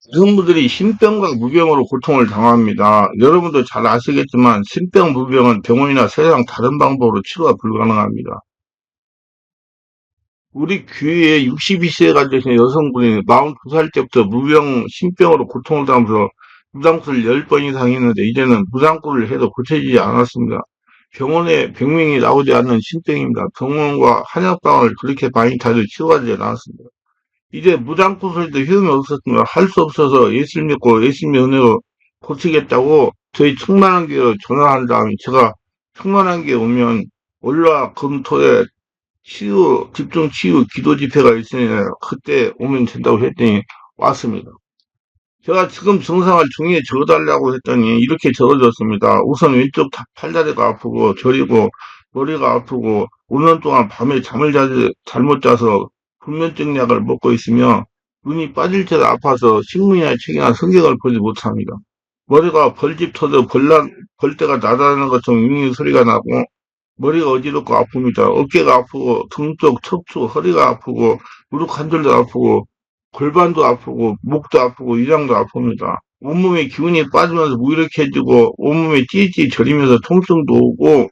여성분들이 신병과 무병으로 고통을 당합니다. 여러분도 잘 아시겠지만 신병, 무병은 병원이나 세상 다른 방법으로 치료가 불가능합니다. 우리 주위에 62세가 되신 여성분이 42살 때부터 무병, 신병으로 고통을 당하면서 무당수를 10번 이상 했는데 이제는 무당꾸를 해도 고쳐지지 않았습니다. 병원에 병명이 나오지 않는 신병입니다. 병원과 한약방을 그렇게 많이 다녀도 치료가 되지 않았습니다. 이제 무당구슬도 효용이 없었으면 할 수 없어서 예술 믿고 예수님의 은혜로 고치겠다고 저희 충만한교회로 전화한 다음에 제가 충만한교회 오면 월화 금토에 치유 집중 치유 기도 집회가 있으니 그때 오면 된다고 했더니 왔습니다. 제가 지금 증상을 종이에 적어달라고 했더니 이렇게 적어줬습니다. 우선 왼쪽 팔다리가 아프고 저리고 머리가 아프고 5년 동안 밤에 잠을 잘못 자서 불면증 약을 먹고 있으며 눈이 빠질 듯 아파서 신문이나 책이나 성경을 보지 못합니다. 머리가 벌집 터져 벌떼가 나다니는 것처럼 윙윙 소리가 나고 머리가 어지럽고 아픕니다. 어깨가 아프고 등 쪽, 척추, 허리가 아프고 무릎 관절도 아프고 골반도 아프고 목도 아프고 위장도 아픕니다. 온몸에 기운이 빠지면서 무기력해지고 온몸에 찌릿찌릿 저리면서 통증도 오고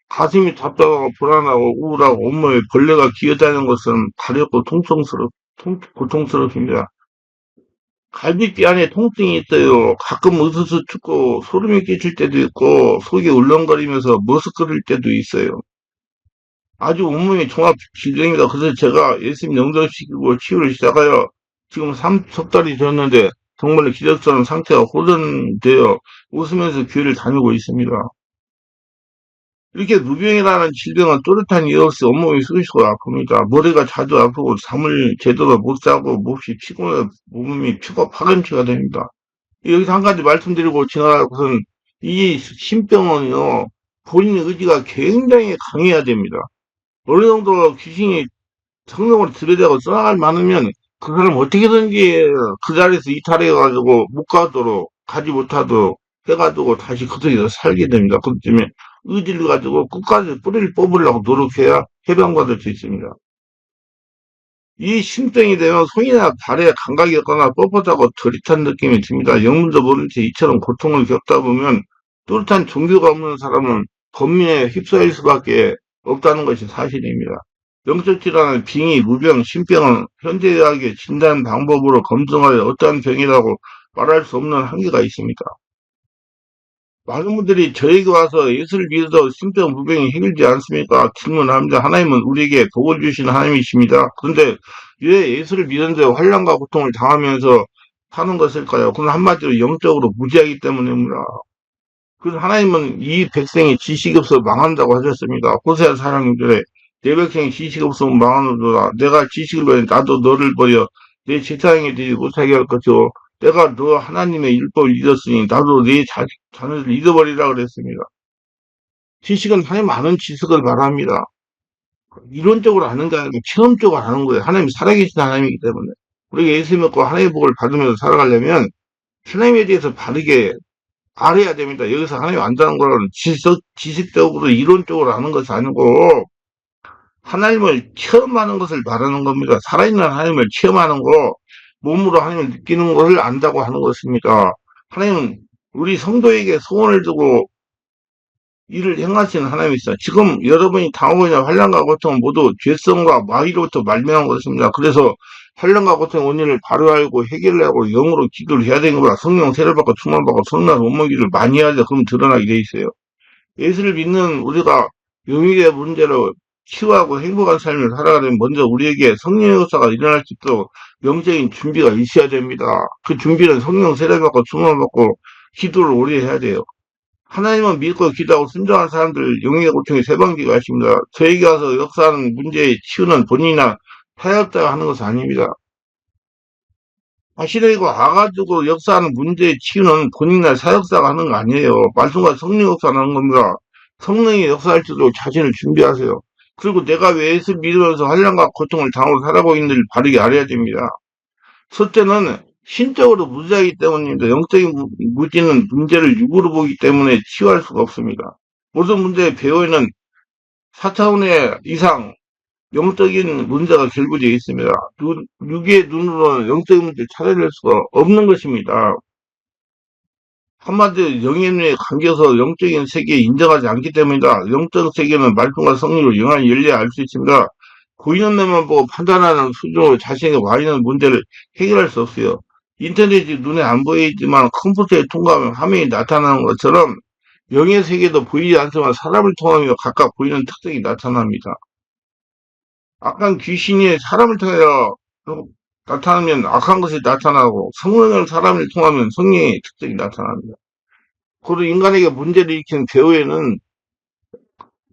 가슴이 답답하고 불안하고 우울하고 온몸에 벌레가 기어다니는 것은 가렵고 고통스럽습니다. 갈비뼈 안에 통증이 있어요. 가끔 으스스 춥고 소름이 끼칠 때도 있고 속이 울렁거리면서 머스크릴 때도 있어요. 아주 온몸이 종합 질병입니다. 그래서 제가 예수님 영접시키고 치유를 시작하여 지금 석 달이 됐는데 정말 기적처럼 상태가 호전되어 웃으면서 교회를 다니고 있습니다. 이렇게 무병이라는 질병은 또렷한 이유 없이 온몸이 쑤시고 아픕니다. 머리가 자주 아프고 잠을 제대로 못 자고 몹시 피곤해 몸이 피가 파김치가 됩니다. 여기서 한 가지 말씀드리고 지나갈 것은 이 신병은요 본인 의지가 굉장히 강해야 됩니다. 어느 정도 귀신이 성령으로 지배되고 써나갈 많으면 그 사람 어떻게든지 그 자리에서 이탈해가지고 못 가도록 가지 못하도록 해가지고 다시 그쪽에서 살게 됩니다. 그렇기 때문에 의지를 가지고 끝까지 뿌리를 뽑으려고 노력해야 해방받을 수 있습니다. 이 심병이 되면 손이나 발에 감각이 없거나 뻣뻣하고 저릿한 느낌이 듭니다. 영문도 모른 채 이처럼 고통을 겪다 보면 뚜렷한 종교가 없는 사람은 범민에 휩싸일 수밖에 없다는 것이 사실입니다. 영적 질환은 빙의, 무병, 신병은 현대의학의 진단 방법으로 검증하여 어떠한 병이라고 말할 수 없는 한계가 있습니다. 많은 분들이 저에게 와서 예수를 믿어도 신병, 무병이 해결되지 않습니까? 질문합니다. 하나님은 우리에게 복을 주시는 하나님이십니다. 그런데 왜 예수를 믿는데 환난과 고통을 당하면서 사는 것일까요? 그건 한마디로 영적으로 무지하기 때문입니다. 그래서 하나님은 이 백성이 지식이 없어 망한다고 하셨습니다. 호세아 사랑들의 내 백성이 지식이 없으면 망하노라. 내가 지식을 버려 나도 너를 버려 내 제사장이들이 못하게 할 것이요. 내가 너 하나님의 율법을 잊었으니 나도 네 자녀를 잊어버리라 그랬습니다. 지식은 하나님 아는 지식을 말합니다. 이론적으로 아는 게 아니고 체험적으로 아는 거예요. 하나님이 살아계신 하나님이기 때문에. 우리가 예수 믿고 하나님의 복을 받으면서 살아가려면 하나님에 대해서 바르게 알아야 됩니다. 여기서 하나님 안다는 거는 지식적으로 이론적으로 아는 것이 아니고 하나님을 체험하는 것을 말하는 겁니다. 살아있는 하나님을 체험하는 거, 몸으로 하나님을 느끼는 것을 안다고 하는 것입니다. 하나님은 우리 성도에게 소원을 두고 일을 행하시는 하나님이시다. 지금 여러분이 당하고 있는 환난과 고통은 모두 죄성과 마귀로부터 말미암은 것입니다. 그래서 환난과 고통의 원인을 바로 알고 해결을 하고 영으로 기도를 해야 되는 거라 성령 세례를 받고 충만받고 성난 원모기를 많이 해야 돼. 그럼 드러나게 돼 있어요. 예수를 믿는 우리가 영역의 문제로 치유하고 행복한 삶을 살아가려면 먼저 우리에게 성령의 역사가 일어날 수 있도록 영적인 준비가 있어야 됩니다. 그 준비는 성령 세례받고 충만받고 기도를 오래 해야 돼요. 하나님은 믿고 기도하고 순종한 사람들 영의 고통에 세방지가 하십니다. 저에게 와서 역사하는 문제의 치유는 본인이나 타협자가 하는 것은 아닙니다. 사실이고 와가지고 역사하는 문제의 치유는 본인이나 사역사가 하는 거 아니에요. 말씀과 성령 역사를 하는 겁니다. 성령이 역사할 때도 자신을 준비하세요. 그리고 내가 왜 예수 믿으면서 환난과 고통을 당하고 살아가고 있는지를 바르게 알아야 됩니다. 첫째는 신적으로 무지하기 때문입니다. 영적인 무지는 문제를 육으로 보기 때문에 치유할 수가 없습니다. 모든 문제의 배후에는 4차원의 이상 영적인 문제가 결부되어 있습니다. 육의 눈으로는 영적인 문제를 찾아낼 수가 없는 것입니다. 한마디로 영의 눈에 감겨서 영적인 세계에 인정하지 않기 때문이다. 영적 세계는 말씀과 성령으로 영원히 열려야 알 수 있습니다. 보이는 것만 보고 판단하는 수준으로 자신에게 와 있는 문제를 해결할 수 없어요. 인터넷이 눈에 안 보이지만 컴퓨터에 통과하면 화면이 나타나는 것처럼 영의 세계도 보이지 않지만 사람을 통하며 각각 보이는 특성이 나타납니다. 악한 귀신이 사람을 통하여 나타나면 악한 것이 나타나고 성령을 사람을 통하면 성령의 특성이 나타납니다. 그리고 인간에게 문제를 일으키는 배후에는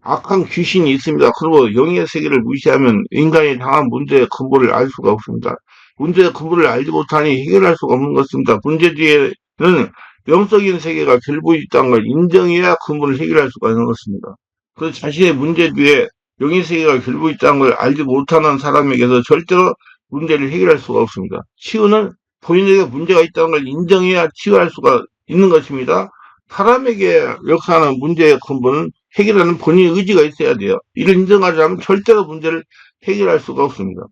악한 귀신이 있습니다. 그리고 영의 세계를 무시하면 인간이 당한 문제의 근본을 알 수가 없습니다. 문제의 근본을 알지 못하니 해결할 수가 없는 것입니다. 문제 뒤에는 영적인 세계가 결부해 있다는 걸 인정해야 근본을 해결할 수가 있는 것입니다. 그래서 자신의 문제 뒤에 영의 세계가 결부해 있다는 걸 알지 못하는 사람에게서 절대로 문제를 해결할 수가 없습니다. 치유는 본인에게 문제가 있다는 걸 인정해야 치유할 수가 있는 것입니다. 사람에게 역사하는 문제의 근본은 해결하는 본인의 의지가 있어야 돼요. 이를 인정하지 않으면 절대로 문제를 해결할 수가 없습니다.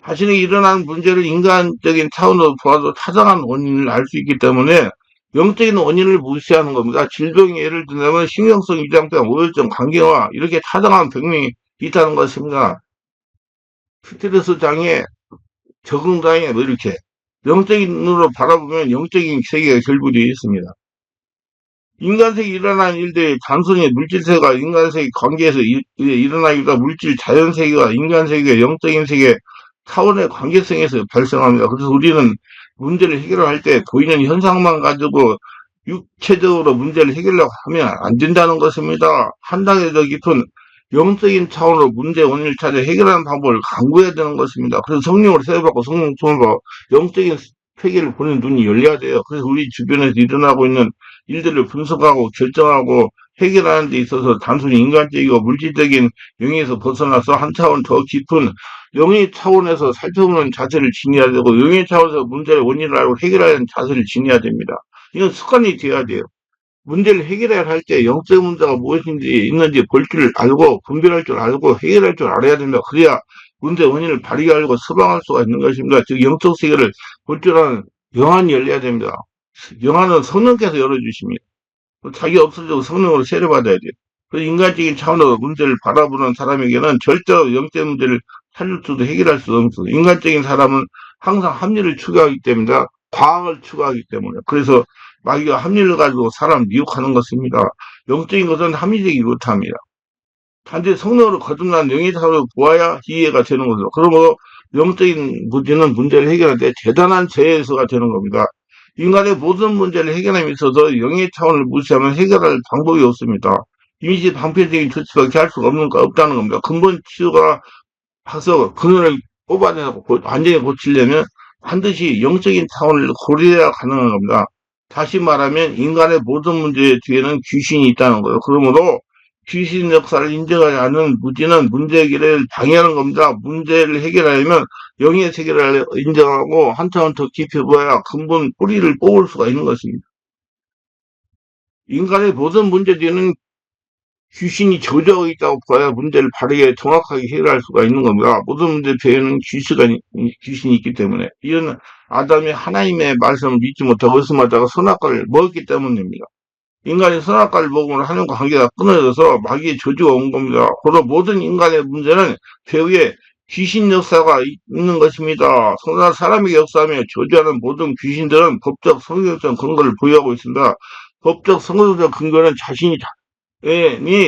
자신에게 일어나는 문제를 인간적인 차원으로 보아도 타당한 원인을 알 수 있기 때문에 영적인 원인을 무시하는 겁니다. 질병이 예를 들면 신경성 이장병, 우울증, 간경화 이렇게 타당한 병명이 있다는 것입니다. 스트레스 장애, 적응 장애 뭐 이렇게 영적인 눈으로 바라보면 영적인 세계가 결부되어 있습니다. 인간세계에 일어나는 일들이 단순히 물질세계가 인간세계 관계에서 일어나기보다 물질 자연세계와 인간세계, 영적인 세계 차원의 관계성에서 발생합니다. 그래서 우리는 문제를 해결할 때 보이는 현상만 가지고 육체적으로 문제를 해결하려고 하면 안 된다는 것입니다. 한 단계 더 깊은 영적인 차원으로 문제 원인을 찾아 해결하는 방법을 강구해야 되는 것입니다. 그래서 성령으로 세워받고 성령 통을 받고 영적인 세계를 보는 눈이 열려야 돼요. 그래서 우리 주변에서 일어나고 있는 일들을 분석하고 결정하고 해결하는 데 있어서 단순히 인간적이고 물질적인 영역에서 벗어나서 한 차원 더 깊은 영의 차원에서 살펴보는 자세를 지녀야 되고 영의 차원에서 문제의 원인을 알고 해결하는 자세를 지녀야 됩니다. 이건 습관이 되어야 돼요. 문제를 해결해야 할 때 영적 문제가 무엇인지 있는지 볼 줄 알고 분별할 줄 알고 해결할 줄 알아야 됩니다. 그래야 문제 원인을 발견하고 처방할 수가 있는 것입니다. 즉 영적 세계를 볼 줄 아는 영안이 열려야 됩니다. 영안은 성령께서 열어주십니다. 자기 없어지고 성령으로 세례받아야 돼요. 그 인간적인 차원으로 문제를 바라보는 사람에게는 절대로 영적 문제를 살릴 수도 해결할 수도 없어요. 인간적인 사람은 항상 합리를 추구하기 때문에 과학을 추구하기 때문에 그래서 마귀가 합리를 가지고 사람 미혹하는 것입니다. 영적인 것은 합리적이지 못합니다. 단지 성령으로 거듭난 영의 사람을 보아야 이해가 되는 거죠. 그러므로 영적인 문제는 문제를 해결할 때 대단한 재해수가 되는 겁니다. 인간의 모든 문제를 해결함에 있어서 영의 차원을 무시하면 해결할 방법이 없습니다. 임시 방편적인 조치밖에 할 수가 없다는 겁니다. 근본 치유가 가서 근원을 뽑아내고 완전히 고치려면 반드시 영적인 차원을 고려해야 가능한 겁니다. 다시 말하면 인간의 모든 문제 뒤에는 귀신이 있다는 거예요. 그러므로 귀신 역사를 인정하지 않는 무지는 문제 해결을 방해하는 겁니다. 문제를 해결하려면 영의 세계를 인정하고 한 차원 더 깊이 보아야 근본 뿌리를 뽑을 수가 있는 것입니다. 인간의 모든 문제 뒤에는 귀신이 저주하고 있다고 봐야 문제를 바르게 정확하게 해결할 수가 있는 겁니다. 모든 문제 뒤에는 귀신이 있기 때문에 이런 아담이 하나님의 말씀을 믿지 못하고 의심하다가 선악과를 먹었기 때문입니다. 인간이 선악과를 먹으면 하나님과 관계가 끊어져서 마귀의 저주가 온 겁니다. 그리고 모든 인간의 문제는 배후에 귀신 역사가 있는 것입니다. 사람에게 역사하며 저주하는 모든 귀신들은 법적 성경적 근거를 보유하고 있습니다. 법적 성경적 근거는 자신이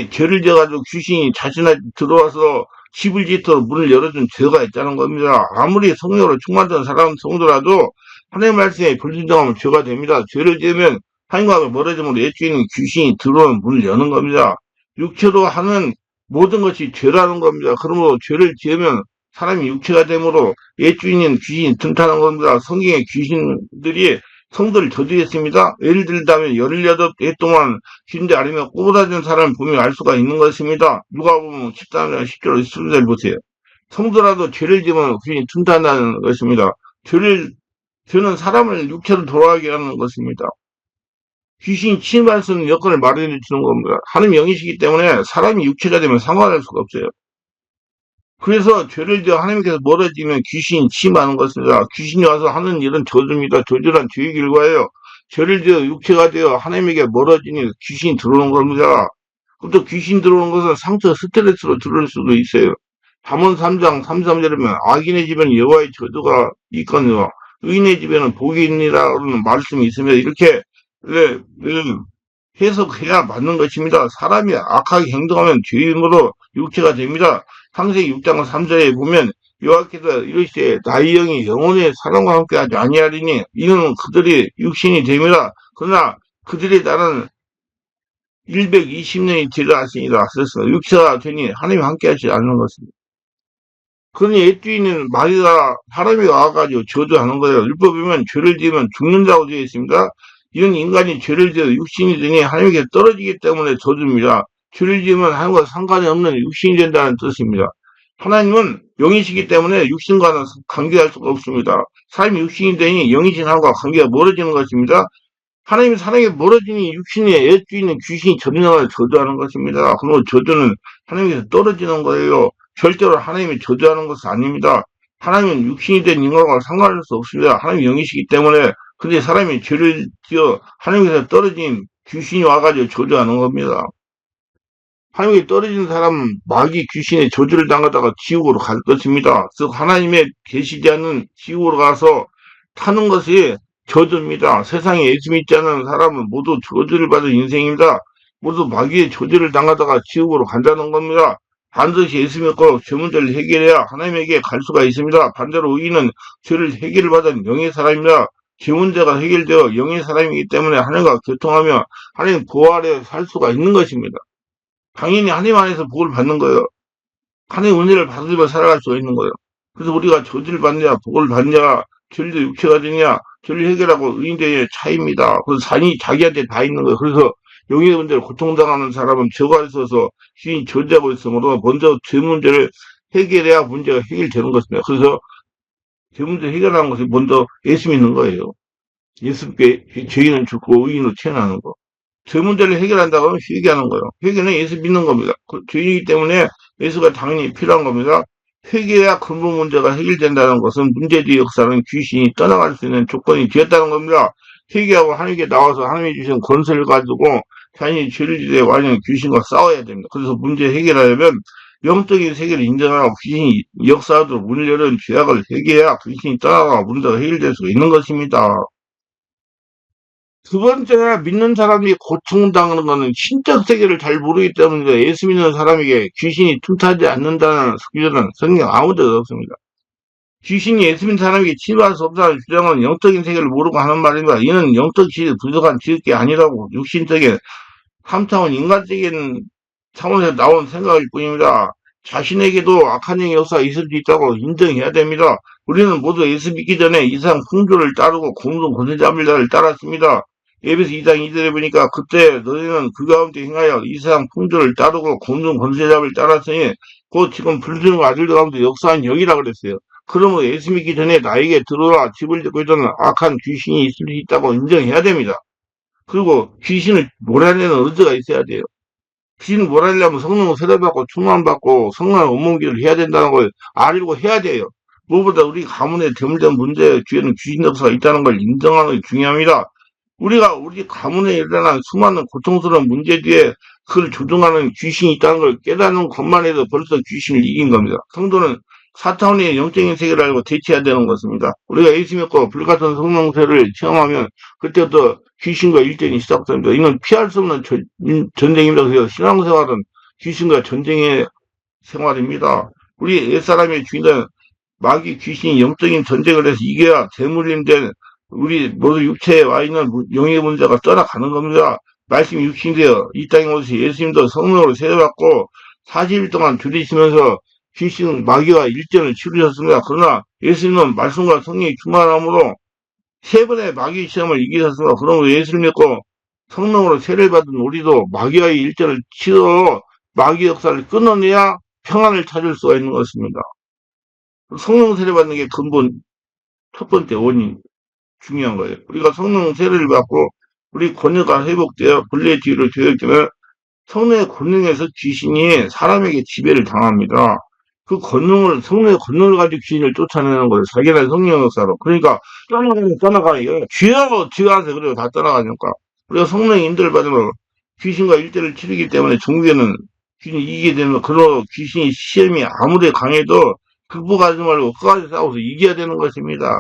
죄를 지어가지고 귀신이 자신한테 들어와서 집을 짓도록 문을 열어준 죄가 있다는 겁니다. 아무리 성령으로 충만된 사람 성도라도 하나님의 말씀에 불순종하면 죄가 됩니다. 죄를 지으면 하나님과 멀어지면 애주인은 귀신이 들어오는 문을 여는 겁니다. 육체로 하는 모든 것이 죄라는 겁니다. 그러므로 죄를 지으면 사람이 육체가 되므로 애주인인 귀신이 든다는 겁니다. 성경의 귀신들이 성도를 저주했습니다. 예를 들자면 18해 동안 신대 아니면 꼬부라진 사람을 보면 알 수가 있는 것입니다. 누가 보면 13절, 10절, 20절 보세요. 성도라도 죄를 지으면 귀신이 튼튼하다는 것입니다. 죄는 사람을 육체로 돌아가게 하는 것입니다. 귀신이 침할 수 있는 여건을 마련해 주는 겁니다. 하나님 영이시기 때문에 사람이 육체가 되면 상관할 수가 없어요. 그래서 죄를 지어 하나님께서 멀어지면 귀신이 침하는 것입니다. 귀신이 와서 하는 일은 저주입니다. 저주란 죄의 결과예요. 죄를 지어 육체가 되어 하나님에게 멀어지니 귀신이 들어오는 겁니다. 또 귀신 들어오는 것은 상처 스트레스로 들어올 수도 있어요. 잠언 3장 3, 3절이면 악인의 집에는 여호와의 저주가 있거니와 의인의 집에는 복이 있니라는 말씀이 있으며 이렇게 네, 네, 해석해야 맞는 것입니다. 사람이 악하게 행동하면 죄인으로 육체가 됩니다. 창세기 6장 3절에 보면 여호와께서 이르시되 나의 영이 영혼의 사람과 함께하지 아니하리니 이는 그들이 육신이 됩니다. 그러나 그들이 나는 120년이 되라 하시니라 하셨어. 육체가 되니 하나님이 함께하지 않는 것입니다. 그러니 옛주인은 마귀가 사람이 와가지고 저주하는 거예요. 율법이면 죄를 지으면 죽는다고 되어 있습니다. 이런 인간이 죄를 지어 육신이 되니 하나님께 떨어지기 때문에 저주입니다. 죄를 지으면 하나님과 상관이 없는 육신이 된다는 뜻입니다. 하나님은 영이시기 때문에 육신과는 관계할 수가 없습니다. 사람이 육신이 되니 영이신 하나님과 관계가 멀어지는 것입니다. 하나님이 사람에게 멀어지니 육신의 옛주인은 귀신이 점령을 저주하는 것입니다. 그러면 저주는 하나님께서 떨어지는 거예요. 절대로 하나님이 저주하는 것은 아닙니다. 하나님은 육신이 된 인간과 상관할 수 없습니다. 하나님이 영이시기 때문에. 근데 사람이 죄를 지어 하나님께서 떨어진 귀신이 와가지고 저주하는 겁니다. 하나님께 떨어진 사람은 마귀 귀신의 저주를 당하다가 지옥으로 갈 것입니다. 즉 하나님의 계시지 않는 지옥으로 가서 타는 것이 저주입니다. 세상에 예수 믿지 않는 사람은 모두 저주를 받은 인생입니다. 모두 마귀의 저주를 당하다가 지옥으로 간다는 겁니다. 반드시 예수 믿고 죄 문제를 해결해야 하나님에게 갈 수가 있습니다. 반대로 의인은 죄를 해결을 받은 영의 사람입니다. 죄 문제가 해결되어 영의 사람이기 때문에 하나님과 교통하며 하나님 보호 아래 살 수가 있는 것입니다. 당연히 하나님 안에서 복을 받는 거예요. 하나님 은혜를 받으며 살아갈 수가 있는 거예요. 그래서 우리가 저주를 받냐, 복을 받냐, 죄를 육체가 되냐, 죄를 해결하고 의인되의 차이입니다. 그래서 산이 자기한테 다 있는 거예요. 그래서 영의 문제를 고통당하는 사람은 죄가 있어서 주인이 저주하고 있으므로 먼저 죄 문제를 해결해야 문제가 해결되는 것입니다. 그래서 죄 문제 해결하는 것이 먼저 예수 믿는 거예요. 예수께 죄인은 죽고 의인으로 태어나는 거. 죄 문제를 해결한다고 하면 회개하는 거예요. 회개는 예수 믿는 겁니다. 죄인이기 때문에 예수가 당연히 필요한 겁니다. 회개해야 근본 문제가 해결된다는 것은 문제의 역사는 귀신이 떠나갈 수 있는 조건이 되었다는 겁니다. 회개하고 하나님께 나와서 하나님이 주신 권세를 가지고 자신이 죄를 지되 완전히 귀신과 싸워야 됩니다. 그래서 문제 해결하려면 영적인 세계를 인정하고 귀신이 역사하도록 문을 열은 죄악을 회개해야 귀신이 떠나가 문제가 해결될 수 있는 것입니다. 두 번째, 믿는 사람이 고통당하는 것은 신적 세계를 잘 모르기 때문에 예수 믿는 사람에게 귀신이 틈타지 않는다는 주장은 성경 아무 데도 없습니다. 귀신이 예수 믿는 사람에게 침입할 수 없다는 주장은 영적인 세계를 모르고 하는 말입니다. 이는 영적 지식이 부족한 지식이 아니라고 육신적인 3차원 인간적인 차원에서 나온 생각일 뿐입니다. 자신에게도 악한 영의 역사가 있을 수 있다고 인정해야 됩니다. 우리는 모두 예수 믿기 전에 이상 풍조를 따르고 공동 권세자를 따랐습니다. 에베소 2장 2절에 보니까 그때 너희는 그 가운데 행하여 이상 풍조를 따르고 공동 권세자를 따랐으니 곧 지금 불순의 아들 가운데 역사한 영이라 그랬어요. 그러므로 예수 믿기 전에 나에게 들어와 집을 짓고 있던 악한 귀신이 있을 수 있다고 인정해야 됩니다. 그리고 귀신을 몰아내는 의지가 있어야 돼요. 귀신을 몰아내려면 성령을 세례받고 충만받고 성령의 원문기를 해야 된다는 걸 알고 해야 돼요. 무엇보다 우리 가문에 대물된 문제 뒤에는 귀신 역사가 있다는 걸 인정하는 게 중요합니다. 우리가 우리 가문에 일어난 수많은 고통스러운 문제 뒤에 그걸 조종하는 귀신이 있다는 걸 깨닫는 것만 해도 벌써 귀신을 이긴 겁니다. 성도는 사타원의 영적인 세계를 알고 대처해야 되는 것입니다. 우리가 예수 믿고 불같은 성령세를 체험하면 그때부터 귀신과 일전이 시작됩니다. 이는 피할 수 없는 전쟁입니다. 그래서 신앙생활은 귀신과 전쟁의 생활입니다. 우리 옛사람의 주인은 마귀 귀신이 영적인 전쟁을 해서 이겨야 재물림된 우리 모두 육체에 와 있는 영의 문제가 떠나가는 겁니다. 말씀이 육신이 되어 이 땅에 오시 예수님도 성령으로 세례받고 40일 동안 줄이시면서 귀신 마귀와 일전을 치르셨습니다. 그러나 예수님은 말씀과 성령이 충만함으로 세 번의 마귀 시험을 이기셨습니다. 그러므로 예수를 믿고 성령으로 세례를 받은 우리도 마귀와의 일전을 치러 마귀 역사를 끊어내야 평안을 찾을 수가 있는 것입니다. 성령 세례 받는 게 근본 첫 번째 원인 중요한 거예요. 우리가 성령 세례를 받고 우리 권위가 회복되어 본래의 지위를 되었기면 성령의 권능에서 귀신이 사람에게 지배를 당합니다. 그 권능을, 성령의 권능을 가지고 귀신을 쫓아내는 거예요. 자기네 성령 역사로. 그러니까, 떠나가. 쥐어 하세요. 그리고 다 떠나가니까. 우리가 성령의 인도를 받으면 귀신과 일대를 치르기 때문에 종교는 귀신이 이기게 되면, 그런 귀신이 시험이 아무리 강해도 극복하지 말고 끝까지 싸워서 이겨야 되는 것입니다.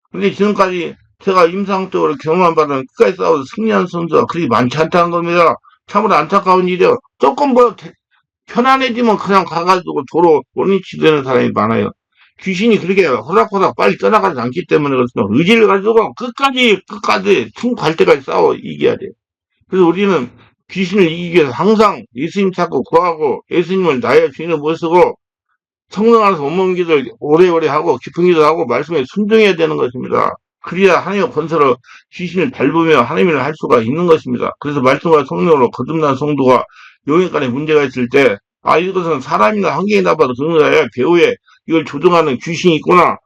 근데 지금까지 제가 임상적으로 경험한 바는 끝까지 싸워서 승리한 선수가 그리 많지 않다는 겁니다. 참으로 안타까운 일이요. 조금 편안해지면 그냥 가가지고 도로 원위치 되는 사람이 많아요. 귀신이 그렇게 호락호락 빨리 떠나가지 않기 때문에 그렇습니다. 의지를 가지고 끝까지 총 갈 때까지 싸워 이겨야 돼요. 그래서 우리는 귀신을 이기기 위해서 항상 예수님 찾고 구하고 예수님을 나의 주인으로 모시고 성령 안에서 온몸 기도를 오래오래 하고 깊은 기도하고 말씀에 순종해야 되는 것입니다. 그래야 하나님의 권세로 귀신을 밟으며 하나님을 할 수가 있는 것입니다. 그래서 말씀과 성령으로 거듭난 성도가 영역간에 문제가 있을 때, 아, 이것은 사람이나 환경이 나빠도 그런 거야. 배후에 이걸 조종하는 귀신이 있구나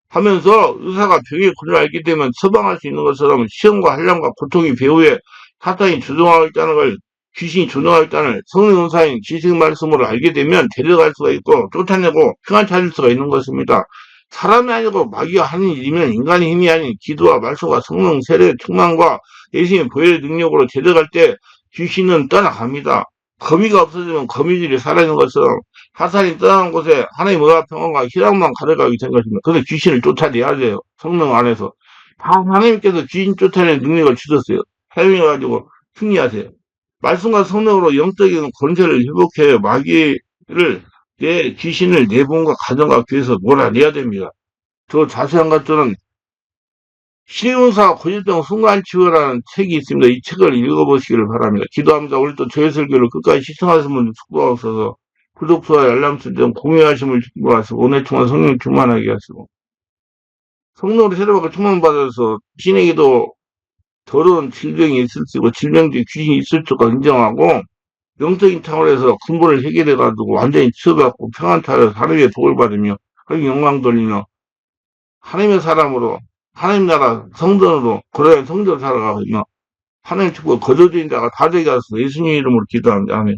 하면서 의사가 병의 근을 알게 되면 처방할 수 있는 것처럼 시험과 한량과 고통이 배후에 사탄이 조종하고 있다는 걸, 귀신이 조종하고 있다는 성령 은사인 지식 말씀으로 알게 되면 데려갈 수가 있고 쫓아내고 평안 찾을 수가 있는 것입니다. 사람이 아니고 마귀가 하는 일이면 인간의 힘이 아닌 기도와 말씀과 성령 세례 충만과 예수님의 보혈의 능력으로 데려갈 때 귀신은 떠나갑니다. 거미가 없어지면 거미줄이 사라지는 것처럼 사탄이 떠난 곳에 하나님의 의와 평안과 희락만 가득하게 된 것입니다. 그래서 귀신을 쫓아내야 돼요. 성령 안에서. 다 하나님께서 귀신 쫓아내는 능력을 주셨어요. 사용해가지고 승리하세요. 말씀과 성령으로 영적인 권세를 회복해요. 마귀를, 귀신을 내 몸과 가정과 교회에서 몰아내야 됩니다. 더 자세한 것들은 신의원사 고질병 순간치유라는 책이 있습니다. 이 책을 읽어보시기를 바랍니다. 기도합니다. 우리 또 저해설교를 끝까지 시청하시는 분들 축복하고 있어서 구독, 좋아요, 알람 설정, 공유하심을 축복하시고 오늘 통한 성령 충만하게 하시고 성령으로 세례받고 충만받아서 신에게도 더러운 질병이 있을 수 있고 질병 중에 귀신이 있을 줄까 인정하고 영적인 차원에서 근본을 해결해가지고 완전히 치유받고 평안타를 하나님의 복을 받으며 하나님 영광 돌리며 하나님의 사람으로 하나님 나라 성전으로 그런 성전 살아가며 하나님 축복 거저주인 자가 다 되게 하소서 예수님 이름으로 기도합니다. 아멘.